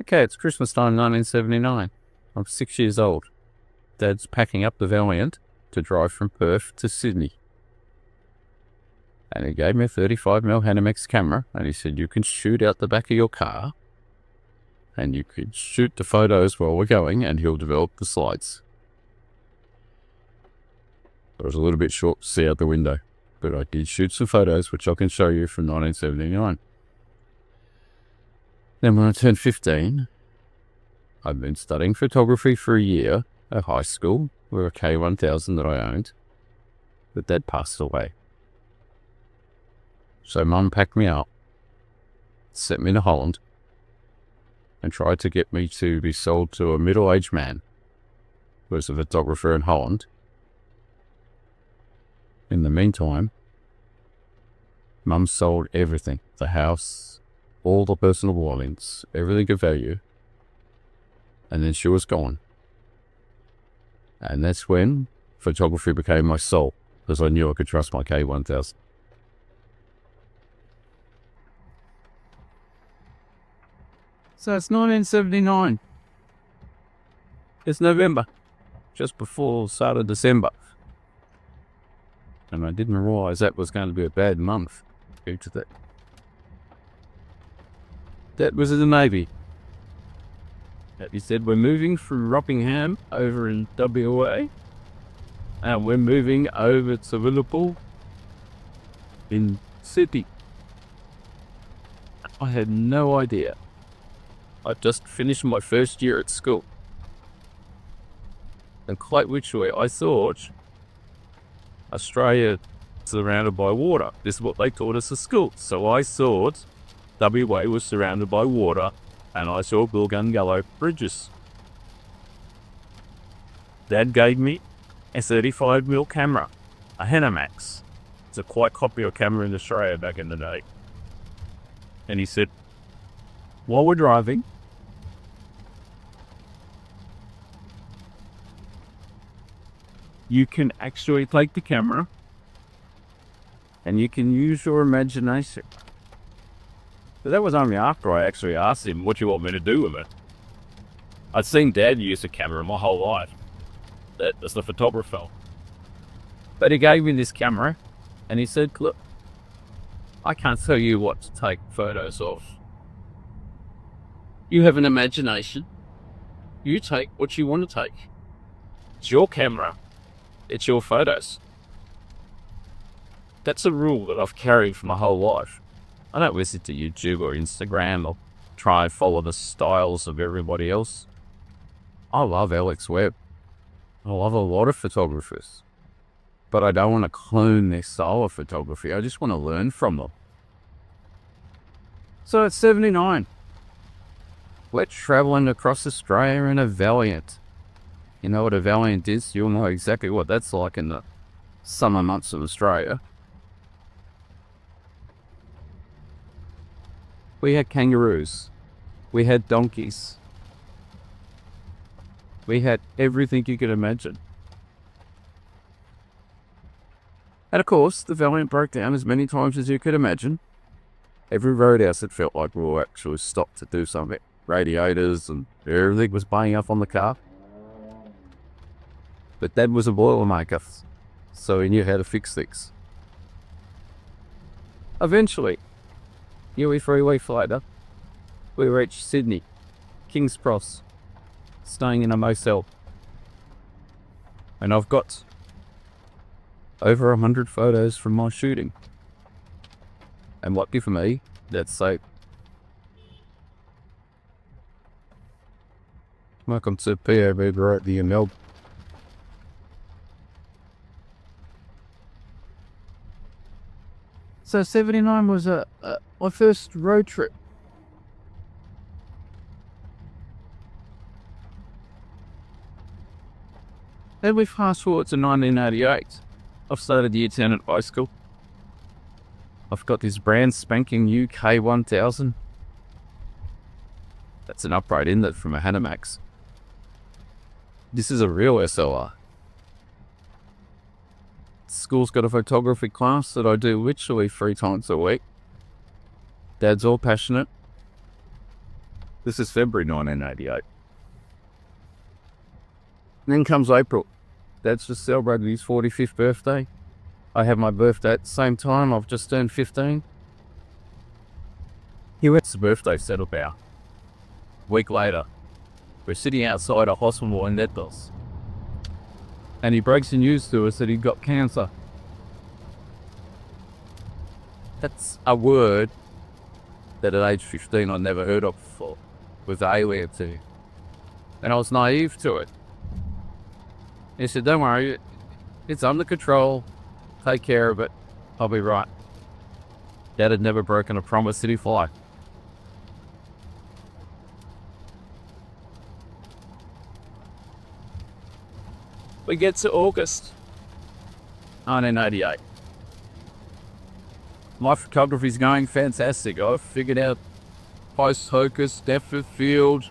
Okay, it's Christmas time, 1979. I'm 6 years old. Dad's packing up the Valiant to drive from Perth to Sydney. And he gave me a 35mm Hanimex camera, and he said, you can shoot out the back of your car, and you could shoot the photos while we're going, and he'll develop the slides. I was a little bit short to see out the window, but I did shoot some photos, which I can show you from 1979. Then when I turned 15, I'd been studying photography for a year at high school with a K1000 that I owned, but Dad passed away. So Mum packed me up, sent me to Holland, and tried to get me to be sold to a middle-aged man who was a photographer in Holland. In the meantime, Mum sold everything, the house, all the personal belongings, everything of value, and then she was gone. And that's when photography became my soul, because I knew I could trust my K1000. So it's 1979. It's November, just before the start of December. And I didn't realise that was going to be a bad month due to that. That was in the Navy. He said, we're moving from Rockingham over in WA, and we're moving over to Liverpool in Sydney. I had no idea. I just finished my first year at school. And quite literally, I thought Australia is surrounded by water. This is what they taught us at school. So I thought WA was surrounded by water, and I saw Bilgungallow bridges. Dad gave me a 35mm camera, a Hanimex. It's a quite popular camera in Australia back in the day. And he said, while we're driving, you can actually take the camera and you can use your imagination. But that was only after I actually asked him, what do you want me to do with it? I'd seen Dad use a camera my whole life. That's the photographer. But he gave me this camera and he said, look, I can't tell you what to take photos of. You have an imagination. You take what you want to take. It's your camera. It's your photos. That's a rule that I've carried for my whole life. I don't listen to YouTube or Instagram or try and follow the styles of everybody else. I love Alex Webb. I love a lot of photographers. But I don't want to clone their style of photography. I just want to learn from them. So it's 79. We're traveling across Australia in a Valiant. You know what a Valiant is? You'll know exactly what that's like in the summer months of Australia. We had kangaroos. We had donkeys. We had everything you could imagine. And of course, the Valiant broke down as many times as you could imagine. Every roadhouse, it felt like we were actually stopped to do something. Radiators and everything was banging up on the car. But Dad was a boilermaker, so he knew how to fix things. Eventually, nearly 3 weeks later, we reached Sydney, King's Cross, staying in a motel. And I've got over 100 photos from my shooting. And lucky for me, that's safe. Welcome to POV right the Melbourne. So 79 was my first road trip. Then we fast forward to 1988. I've started year 10 at high school. I've got this brand spanking new K1000. That's an upgrade in that from a Hanimex. This is a real SLR. School's got a photography class that I do literally 3 times a week. Dad's all passionate. This is February 1988. Then comes April. Dad's just celebrated his 45th birthday. I have my birthday at the same time. I've just turned 15. He went to the birthday settle bow. A week later, we're sitting outside a hospital in Netbells. And he breaks the news to us that he got cancer. That's a word that at age 15 I'd never heard of before. Was alien to me. And I was naive to it. He said, don't worry, it's under control. Take care of it. I'll be right. Dad had never broken a promise that he followed. We get to August 1988. My photography's going fantastic. I've figured out post-focus, depth of field.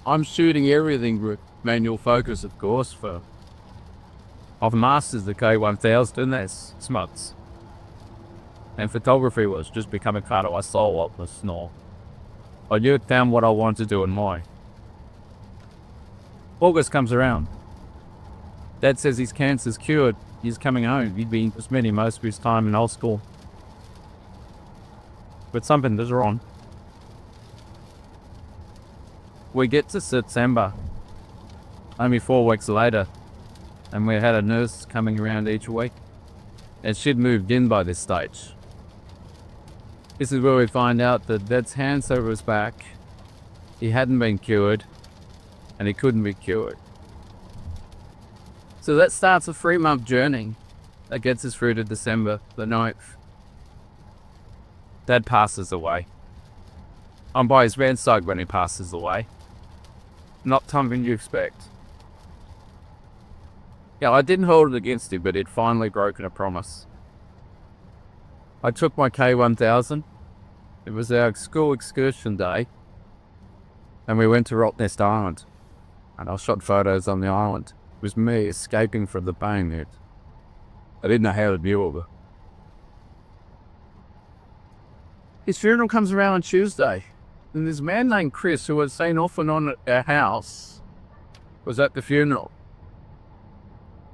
I'm shooting everything with manual focus, of course. I've mastered the K1000 in this months. And photography was just becoming part of my soul up the snore. I knew it found what I wanted to do in my. August comes around. Dad says his cancer's cured. He's coming home. He'd been spending most of his time in old school. But something is wrong. We get to September, only 4 weeks later, and we had a nurse coming around each week, and she'd moved in by this stage. This is where we find out that Dad's cancer was back, he hadn't been cured, and he couldn't be cured. So that starts a 3-month journey that gets us through to December the 9th. Dad passes away. I'm by his bedside when he passes away. Not something you expect. Yeah, I didn't hold it against him, but he'd finally broken a promise. I took my K1000. It was our school excursion day. And we went to Rottnest Island. And I shot photos on the island. It was me escaping from the pain there. I didn't know how to deal with it. His funeral comes around on Tuesday. And this man named Chris, who was seen off and on at our house, was at the funeral.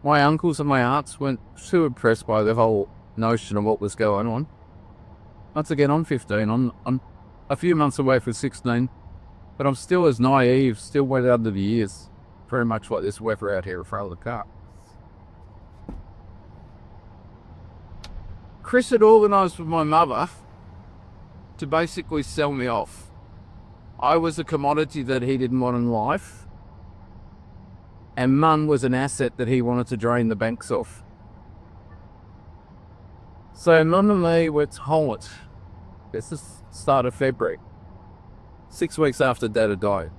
My uncles and my aunts weren't too impressed by the whole notion of what was going on. Once again, I'm 15. I'm a few months away from 16. But I'm still as naive, still wet under the ears. Very much like this weather out here in front of the car. Chris had organised with my mother to basically sell me off. I was a commodity that he didn't want in life, and Mum was an asset that he wanted to drain the banks off. So Mum and me went to Holland. This is the start of February, 6 weeks after Dad had died.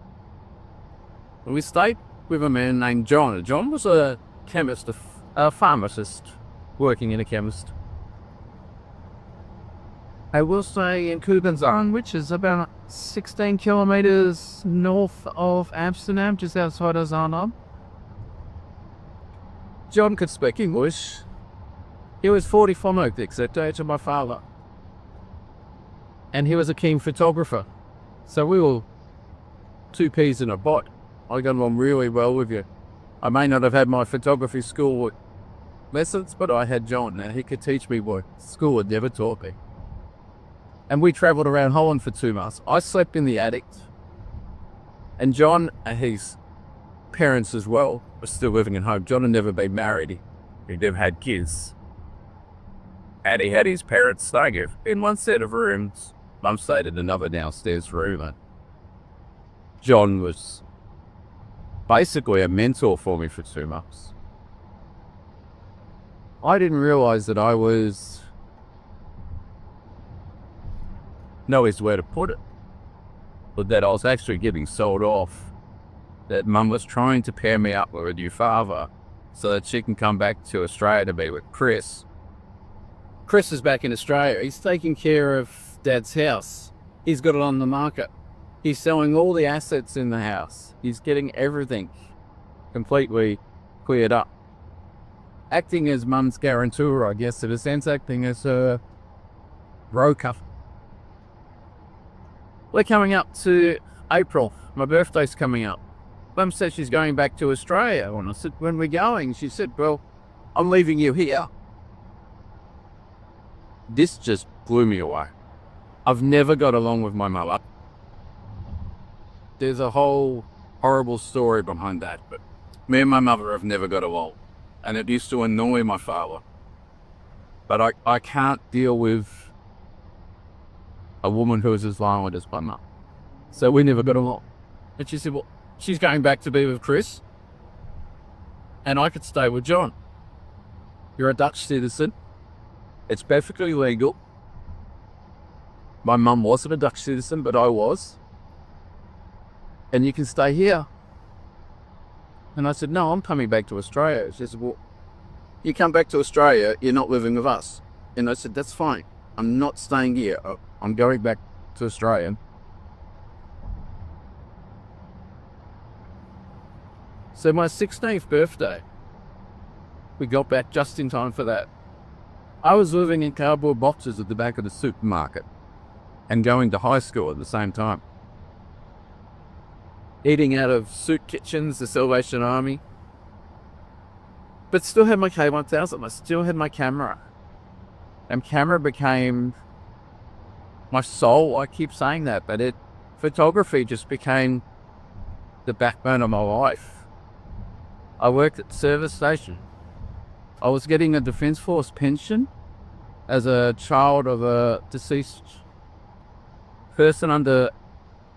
And we stayed with a man named John. John was a chemist, a pharmacist, working in a chemist. I will say in Koog and Zaan, which is about 16 kilometers north of Amsterdam, just outside of Zaan. John could speak English. He was 45 except age of my father. And he was a keen photographer. So we were 2 peas in a pod. I got on really well with you. I may not have had my photography school lessons, but I had John, and he could teach me what school had never taught me. And we travelled around Holland for 2 months. I slept in the attic. And John and his parents as well were still living at home. John had never been married. He never had kids. And he had his parents staying in one set of rooms. Mum stayed in another downstairs room. And John was basically a mentor for me for 2 months. I didn't realise that I was... know is where to put it. But that I was actually getting sold off. That Mum was trying to pair me up with a new father so that she can come back to Australia to be with Chris. Chris is back in Australia. He's taking care of Dad's house. He's got it on the market. He's selling all the assets in the house. He's getting everything completely cleared up. Acting as Mum's guarantor, I guess, in a sense, acting as a broker. We're coming up to April, my birthday's coming up. Mum said she's going back to Australia. And I said, when we're going? She said, well, I'm leaving you here. This just blew me away. I've never got along with my mother. There's a whole horrible story behind that, but me and my mother have never got along. And it used to annoy my father. But I can't deal with a woman who is as violent as my mum. So we never got along. And she said, well, she's going back to be with Chris, and I could stay with John. You're a Dutch citizen. It's perfectly legal. My mum wasn't a Dutch citizen, but I was. And you can stay here. And I said, no, I'm coming back to Australia. She said, well, you come back to Australia, you're not living with us. And I said, that's fine. I'm not staying here. I'm going back to Australia. So my 16th birthday, we got back just in time for that. I was living in cardboard boxes at the back of the supermarket and going to high school at the same time. Eating out of soup kitchens, the Salvation Army. But still had my K1000, I still had my camera. And camera became my soul. I keep saying that, but photography just became the backbone of my life. I worked at the service station. I was getting a Defence Force pension as a child of a deceased person under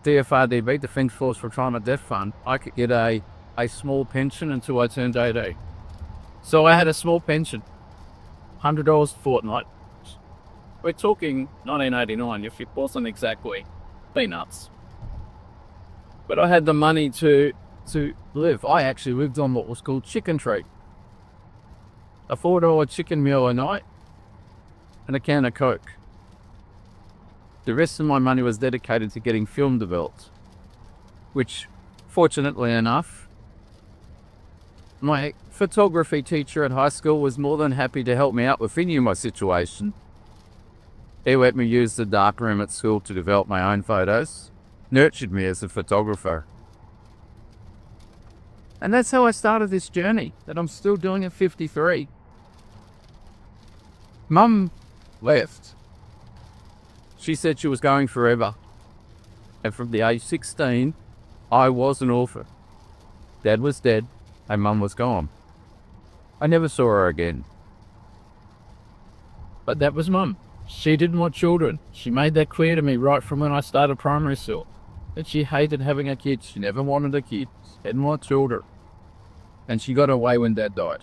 DFRDB, Defence Force Retirement Death Fund. I could get a small pension until I turned 18. So I had a small pension, $100 a fortnight. We're talking 1989, if it wasn't exactly peanuts. But I had the money to live. I actually lived on what was called chicken treat. A $4 chicken meal a night and a can of Coke. The rest of my money was dedicated to getting film developed, which, fortunately enough, my photography teacher at high school was more than happy to help me out with. He knew my situation. He let me use the darkroom at school to develop my own photos, nurtured me as a photographer. And that's how I started this journey that I'm still doing at 53. Mum left. She said she was going forever. And from the age 16, I was an orphan. Dad was dead and Mum was gone. I never saw her again. But that was Mum. She didn't want children. She made that clear to me right from when I started primary school. That she hated having a kid. She never wanted a kid. She didn't want children. And she got away when Dad died.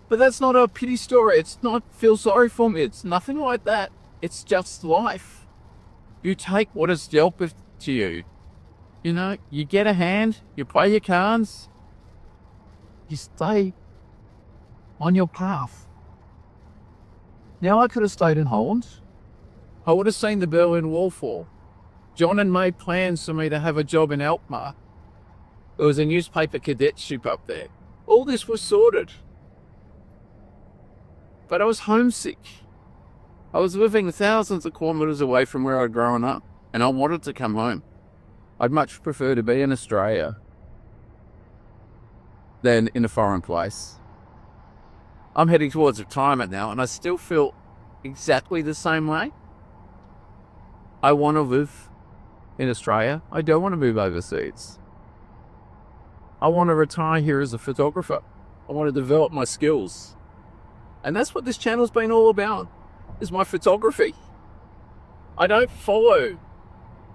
But that's not a pity story. It's not feel sorry for me. It's nothing like that. It's just life. You take what is dealt with to you. You know, you get a hand, you play your cards, you stay on your path. Now I could have stayed in Holland. I would have seen the Berlin Wall fall. John had made plans for me to have a job in Alkmaar. There was a newspaper cadetship up there. All this was sorted. But I was homesick. I was living thousands of kilometres away from where I'd grown up, and I wanted to come home. I'd much prefer to be in Australia than in a foreign place. I'm heading towards retirement now, and I still feel exactly the same way. I want to live in Australia. I don't want to move overseas. I want to retire here as a photographer. I want to develop my skills. And that's what this channel's been all about, is my photography. I don't follow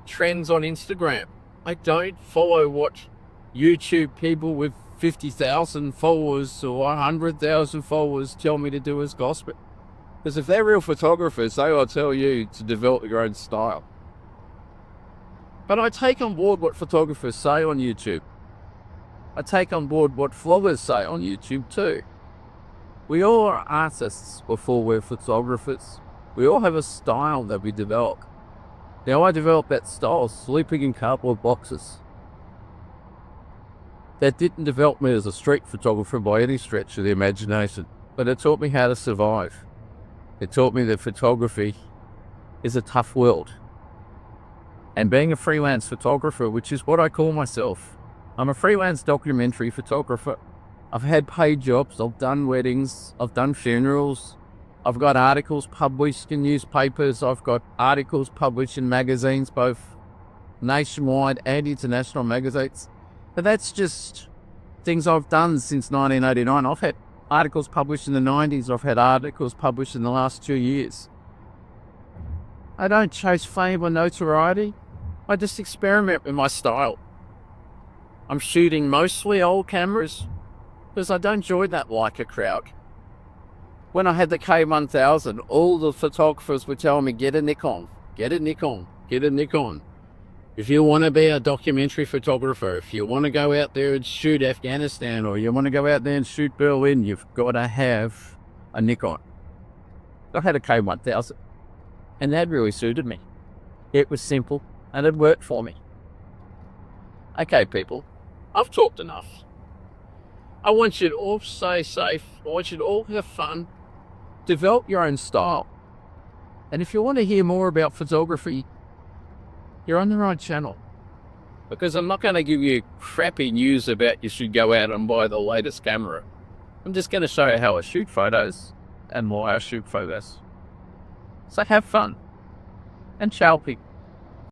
trends on Instagram. I don't follow what YouTube people with 50,000 followers or 100,000 followers tell me to do as gospel. Because if they're real photographers, they will tell you to develop your own style. But I take on board what photographers say on YouTube. I take on board what vloggers say on YouTube too. We all are artists before we're photographers. We all have a style that we develop. Now I developed that style sleeping in cardboard boxes. That didn't develop me as a street photographer by any stretch of the imagination, but it taught me how to survive. It taught me that photography is a tough world. And being a freelance photographer, which is what I call myself, I'm a freelance documentary photographer. I've had paid jobs, I've done weddings, I've done funerals, I've got articles published in newspapers, I've got articles published in magazines, both nationwide and international magazines. But that's just things I've done since 1989. I've had articles published in the 90s, I've had articles published in the last 2 years. I don't chase fame or notoriety. I just experiment with my style. I'm shooting mostly old cameras because I don't enjoy that Leica crowd. When I had the K1000, all the photographers would tell me, get a Nikon, get a Nikon, get a Nikon. If you want to be a documentary photographer, if you want to go out there and shoot Afghanistan, or you want to go out there and shoot Berlin, you've got to have a Nikon. I had a K1000, and that really suited me. It was simple, and it worked for me. Okay, people, I've talked enough. I want you to all stay safe. I want you to all have fun. Develop your own style. And if you want to hear more about photography, you're on the right channel. Because I'm not going to give you crappy news about you should go out and buy the latest camera. I'm just going to show you how I shoot photos and why I shoot photos. So have fun. And ciao, people.